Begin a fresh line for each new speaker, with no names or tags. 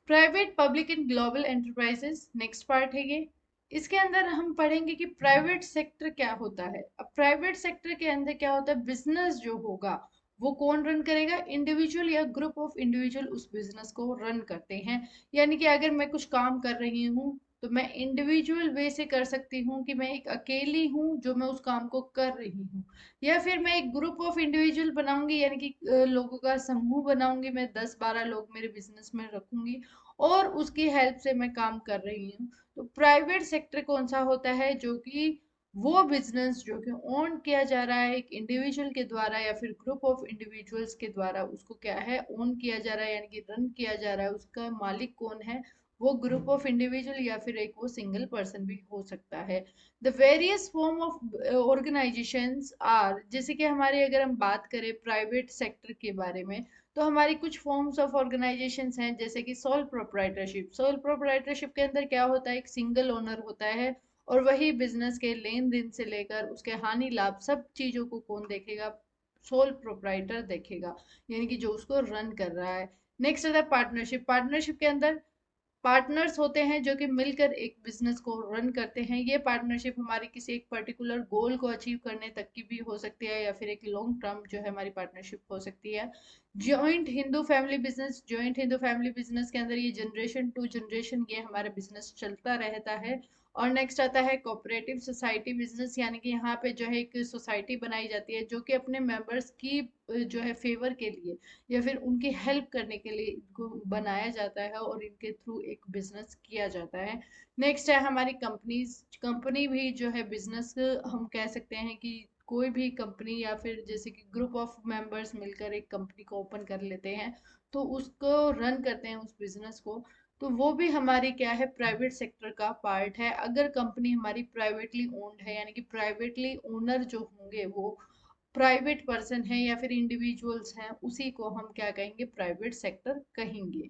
Private public and global enterprises next part है ये। इसके अंदर हम पढ़ेंगे कि प्राइवेट सेक्टर क्या होता है। अब प्राइवेट सेक्टर के अंदर क्या होता है, बिजनेस जो होगा वो कौन रन करेगा, इंडिविजुअल या ग्रुप ऑफ इंडिविजुअल उस बिजनेस को रन करते हैं। यानी कि अगर मैं कुछ काम कर रही हूँ तो मैं इंडिविजुअल वे से कर सकती हूँ कि मैं एक अकेली हूँ जो मैं उस काम को कर रही हूँ, या फिर मैं एक ग्रुप ऑफ इंडिविजुअल बनाऊंगी, यानी कि लोगों का समूह बनाऊंगी, मैं 10-12 लोग मेरे बिजनेस में रखूंगी और उसकी हेल्प से मैं काम कर रही हूँ। तो प्राइवेट सेक्टर कौन सा होता है, जो कि वो बिजनेस जो कि ओन किया जा रहा है एक इंडिविजुअल के द्वारा या फिर ग्रुप ऑफ इंडिविजुअल्स के द्वारा, उसको क्या है, ओन किया जा रहा है, यानी कि रन किया जा रहा है। उसका मालिक कौन है, वो ग्रुप ऑफ इंडिविजुअल या फिर एक वो सिंगल पर्सन भी हो सकता है। The various form of organisations are, जैसे कि हमारे अगर हम बात करें प्राइवेट सेक्टर के बारे में, तो हमारी कुछ फॉर्म्स ऑफ ऑर्गेनाइजेशंस हैं, जैसे कि सोल प्रोप्राइटरशिप। सोल प्रोप्राइटरशिप के अंदर क्या होता है, एक सिंगल ओनर होता है और वही बिजनेस के लेन देन से लेकर उसके हानि लाभ सब चीजों को कौन देखेगा, सोल प्रोप्राइटर देखेगा, यानी कि जो उसको रन कर रहा है। नेक्स्ट आता है पार्टनरशिप। पार्टनरशिप के अंदर पार्टनर्स होते हैं जो कि मिलकर एक बिजनेस को रन करते हैं। ये पार्टनरशिप हमारी किसी एक पर्टिकुलर गोल को अचीव करने तक की भी हो सकती है, या फिर एक लॉन्ग टर्म जो है हमारी पार्टनरशिप हो सकती है। Joint Hindu family business. Joint Hindu family business के अंदर ये जनरेशन टू जनरेशन ये हमारा बिजनेस चलता रहता है। और नेक्स्ट आता है कोऑपरेटिव सोसाइटी बिजनेस, यानी कि यहाँ पे जो है एक सोसाइटी बनाई जाती है जो कि अपने मेंबर्स की जो है फेवर के लिए या फिर उनकी हेल्प करने के लिए इनको बनाया जाता है और इनके थ्रू एक बिजनेस किया जाता है। नेक्स्ट है हमारी कंपनीज। कंपनी भी जो है बिजनेस हम कह सकते हैं कि कोई भी कंपनी या फिर जैसे कि ग्रुप ऑफ मेंबर्स मिलकर एक कंपनी को ओपन कर लेते हैं तो उसको रन करते हैं उस बिजनेस को, तो वो भी हमारी क्या है, प्राइवेट सेक्टर का पार्ट है। अगर कंपनी हमारी प्राइवेटली ओन्ड है, यानी कि प्राइवेटली ओनर जो होंगे वो प्राइवेट पर्सन है या फिर इंडिविजुअल्स हैं, उसी को हम क्या कहेंगे, प्राइवेट सेक्टर कहेंगे।